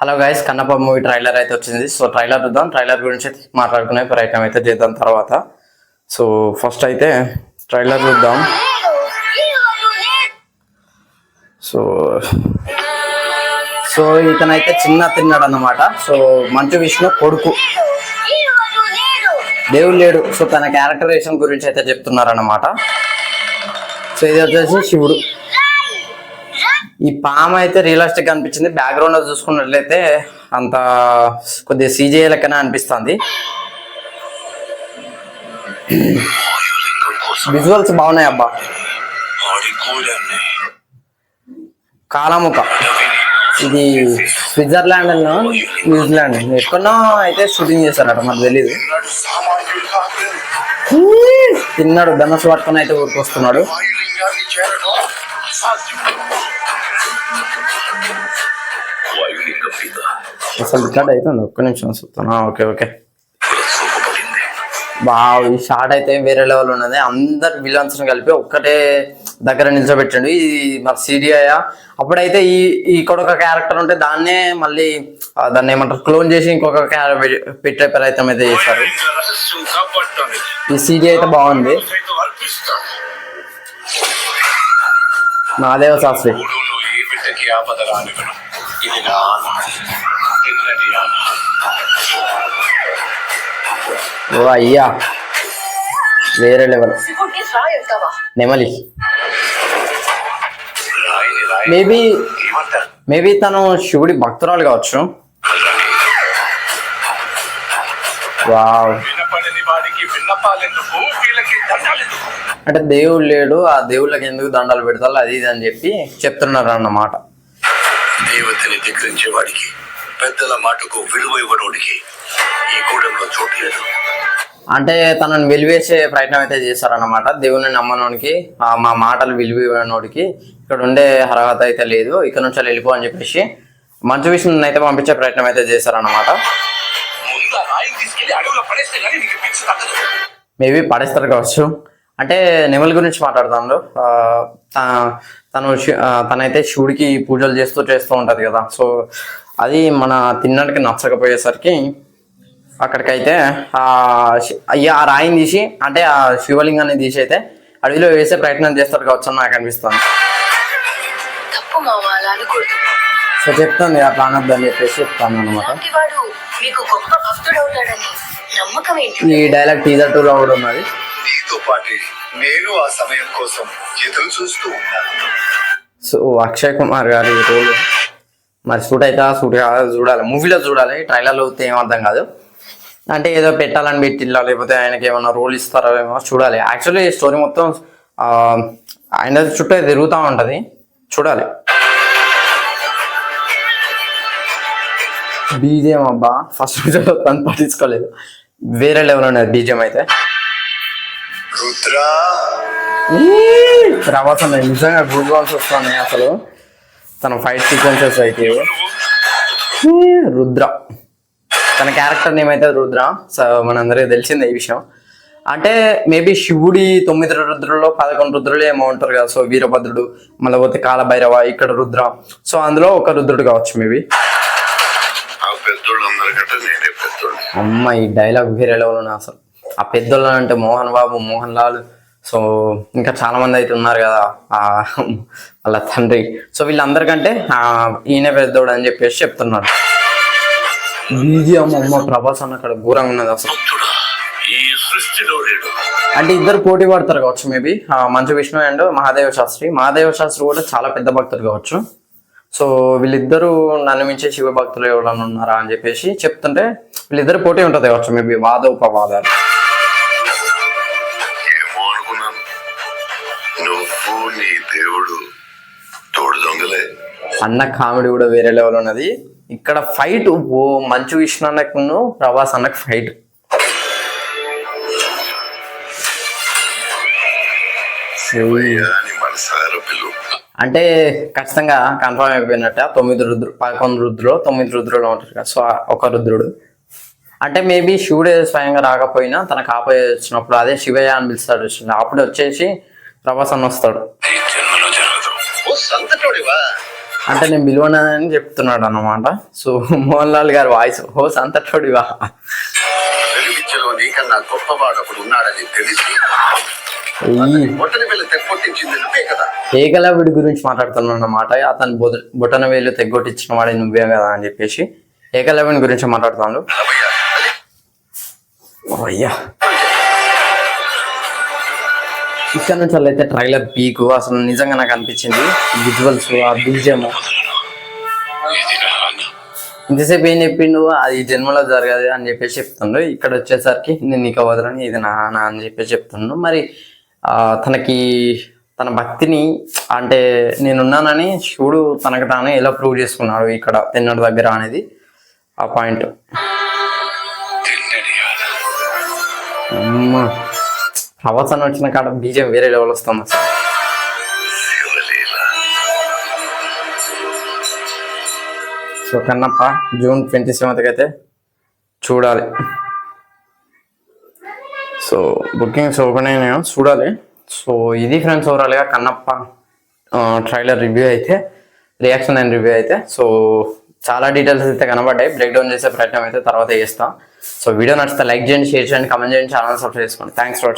Hello guys, Kannappa movie trailer అయితే వచ్చింది. So trailer చూద్దాం. ట్రైలర్ గురించి మాట్లాడుకునే ప్రయత్నం అయితే చేద్దాం తర్వాత. సో ఫస్ట్ అయితే ట్రైలర్ చూద్దాం. సో సో ఇతనైతే చిన్న తిన్నాడు అన్నమాట. సో మంచు విష్ణు కొడుకు, దేవుడు లేడు. సో తన క్యారెక్టరేషన్ గురించి అయితే చెప్తున్నారు అన్నమాట. సో ఇది వచ్చేసి శివుడు. ఈ పాము అయితే రియలిస్టిక్ అనిపించింది. బ్యాక్గ్రౌండ్ లో చూసుకున్నట్లయితే అంత కొద్దిగా సీజీఐ లెక్కనే అనిపిస్తుంది. విజువల్స్ బాగున్నాయి అబ్బా. కాలాముఖ ఇది స్విట్జర్లాండ్ న్యూజిలాండ్ ఎక్కడో అయితే షూటింగ్ చేశారట, మనకు తెలీదు. తిన్నాడు, ధనుసు పట్టుకొని అయితే ఊరికొస్తున్నాడు. అసలు రికార్డ్ అవుతుంది, ఒక్క నిమిషం వస్తాను. ఓకే ఓకే బాగా ఈ షార్ట్ అయితే వేరే లెవెల్ ఉన్నది. అందరు విలన్స్ కలిపి ఒక్కటే దగ్గర నిల్చోబెట్టండి. ఇది మరి సిడిఐ అప్పుడైతే ఇక్కడ ఒక క్యారెక్టర్ ఉంటే దాన్నే మళ్ళీ దాన్ని ఏమంటారు క్లోన్ చేసి ఇంకొక పెట్టే ప్రయత్నం అయితే చేస్తారు. ఈ సిడిఐ అయితే బాగుంది. మహాదేవ శాస్త్రి ఓ అయ్యా, వేరే లెవెల్. నెమలి మేబీ తను శివుడి భక్తురాలు కావచ్చు. వావ్, అంటే దేవుడు లేడు, ఆ దేవుళ్ళకి ఎందుకు దండాలు పెడతారు అది ఇది అని చెప్పి చెప్తున్నారు అన్నమాట. దేవతని ధిక్కరించే వాడికి, పెద్దల మాటకు విలువ ఇవ్వడానికి ఈ కూడంలో చోటు లేదు. అంటే తనను వెలివేసే ప్రయత్నం అయితే చేస్తారన్నమాట. దేవుని నమ్మనోడికి, మా మాటలు విలువ ఇవ్వనోడికి ఇక్కడ ఉండే అర్హత అయితే లేదు, ఇక్కడ నుంచి వెళ్ళిపో అని చెప్పేసి మంచు విష్ణుని అయితే పంపించే ప్రయత్నం అయితే చేశారన్నమాట. మేబీ పడేస్తారు కావచ్చు. అంటే నెమలి గురించి మాట్లాడుతాను. తనైతే శివుడికి పూజలు చేస్తూ ఉంటది కదా. సో అది మన తిన్నడికి నచ్చకపోయేసరికి అక్కడికైతే ఆ రాయిని తీసి, అంటే ఆ శివలింగాన్ని తీసి అయితే అడవిలో వేసే ప్రయత్నం చేస్తారు కావచ్చు అని నాకు అనిపిస్తుంది. సో చెప్తుంది అట్లా అనొద్దు అని చెప్పేసి చెప్తాను అనమాట. ఈ డైలాగ్ టీజర్ 2 లో కూడా ఉన్నది. నీతో పాటు నేను ఆ సమయం కోసం ఎదురు చూస్తూ ఉన్నాను. సో అక్షయ్ కుమార్ గారి రోల్ మరి సూట్ అయితే చూడాలి, మూవీలో చూడాలి. ట్రైలర్లో ఏం అర్థం కాదు. అంటే ఏదో పెట్టాలని పెట్టిల్లా, లేకపోతే ఆయనకి ఏమన్నా రోల్ ఇస్తారో ఏమో చూడాలి. యాక్చువల్లీ స్టోరీ మొత్తం ఆయన చుట్టూ తిరుగుతూ ఉంటుంది, చూడాలి. బీజిఎం అబ్బా, ఫస్ట్ తను పట్టించుకోలేదు, వేరే లెవెల్ ఉన్నది బీజిఎం అయితే. ప్రభాస్ అన్న నిజంగా గుడ్ బాల్స్ వస్తున్నాయి అసలు. తన ఫైట్ సీక్వెన్సెస్ అయితే రుద్ర, తన క్యారెక్టర్ నేమ్ అయితే రుద్ర. సో మనందరికీ తెలిసిందే ఈ విషయం. అంటే మేబీ శివుడి 9 రుద్రుల్లో 11 రుద్రులు ఏమో ఉంటారు కదా. సో వీరభద్రుడు, మళ్ళీ పోతే కాలభైరవ, ఇక్కడ రుద్ర. సో అందులో ఒక రుద్రుడు కావచ్చు మేబీ. అమ్మ ఈ డైలాగ్ వేరే లెవెల్ ఉన్నాయి అసలు. ఆ పెద్దోళ్ళు అంటే మోహన్ బాబు, మోహన్ లాల్, సో ఇంకా చాలా మంది అయితే ఉన్నారు కదా వాళ్ళ తండ్రి. సో వీళ్ళందరికంటే ఈయన పెద్దోడు అని చెప్పేసి చెప్తున్నారు. బీజిఎం అమ్మ ప్రభాస్ అన్న అక్కడ ఘోరంగా ఉన్నది అసలు. అంటే ఇద్దరు పోటీ పడతారు కావచ్చు మేబీ, మంచు విష్ణు అండ్ మహాదేవ శాస్త్రి. మహాదేవ శాస్త్రి కూడా చాలా పెద్ద భక్తులు కావచ్చు. సో వీళ్ళిద్దరూ నన్ను మించే శివ భక్తులు ఎవరన్నా ఉన్నారా అని చెప్పేసి చెప్తుంటే వీళ్ళిద్దరు పోటీ ఉంటుంది కావచ్చు మేబీ, వాదోపవాదాలు. అన్న కామెడీ కూడా వేరే లెవెల్ ఉన్నది. ఇక్కడ ఫైట్ ఓ మంచు విష్ణు అన్నకు ప్రభాస్ అన్నకు ఫైట్. అంటే ఖచ్చితంగా కన్ఫర్మ్ అయిపోయినట్ట. 11 రుద్రులు 9 రుద్రులు ఉంటారు కదా. సో ఒక రుద్రుడు అంటే మేబీ శివుడే స్వయంగా రాకపోయినా తనకు ఆపే వచ్చినప్పుడు అదే శివయ్య అని పిలుస్తాడు. అప్పుడు వచ్చేసి ప్రభాస్ అన్న వస్తాడు. అంటే నేను పిలువనని చెప్తున్నాడు అన్నమాట. సో మోహన్ లాల్ గారి వాయిస్ హోస్ అంతటోడివా. వెలుగులో నీకన్నా గొప్పవాడు ఒకడు ఉన్నాడని తెలిసి బొట్టని వేలు తెగొట్టించింది నువ్వే కదా. ఏకలవ్యుడి గురించి మాట్లాడుతున్నాను అన్నమాట. అతను బొటన వేలు తెగొట్టించిన వాడి నువ్వే కదా అని చెప్పేసి ఏకలవ్యుని గురించి మాట్లాడుతాను. అయ్యా ఇక్కడ నుంచి వాళ్ళు అయితే ట్రైలర్ పీకు అసలు నిజంగా నాకు అనిపించింది. విజువల్స్ ఆ బీజిఎం ఇంతసేపు ఏం చెప్పిండు అది జన్మలో జరగదు అని చెప్పేసి చెప్తుండ్రు. ఇక్కడ వచ్చేసరికి నేను నీకు వదలని ఇది నాన్న అని చెప్పేసి చెప్తుండ్రు. మరి తనకి తన భక్తిని అంటే నేనున్నానని శివుడు తనకు తానే ఎలా ప్రూవ్ చేసుకున్నాడు ఇక్కడ తిన్నడు దగ్గర అనేది ఆ పాయింట్. అమ్మ అవసరం వచ్చిన కాడ బీజం వేరే లెవెల్ వస్తుంది అసలు. సో కన్నప్ప జూన్ 27th అయితే చూడాలి. సో బుకింగ్స్ ఓపెన్ అయినాయో చూడాలి. సో ఇది ఫ్రెండ్స్ ఓవరాల్గా కన్నప్ప ట్రైలర్ రివ్యూ అయితే రియాక్షన్ అండ్ రివ్యూ అయితే. సో చాలా డీటెయిల్స్ అయితే కనబడ్డాయి. బ్రేక్ డౌన్ చేసే ప్రయత్నం అయితే తర్వాత చేస్తాం. సో వీడియో నచ్చితే లైక్ చేయండి, షేర్ చేయండి, కామెంట్ చేయండి, ఛానల్ సబ్స్క్రైబ్ చేసుకోండి. Thanks for watching.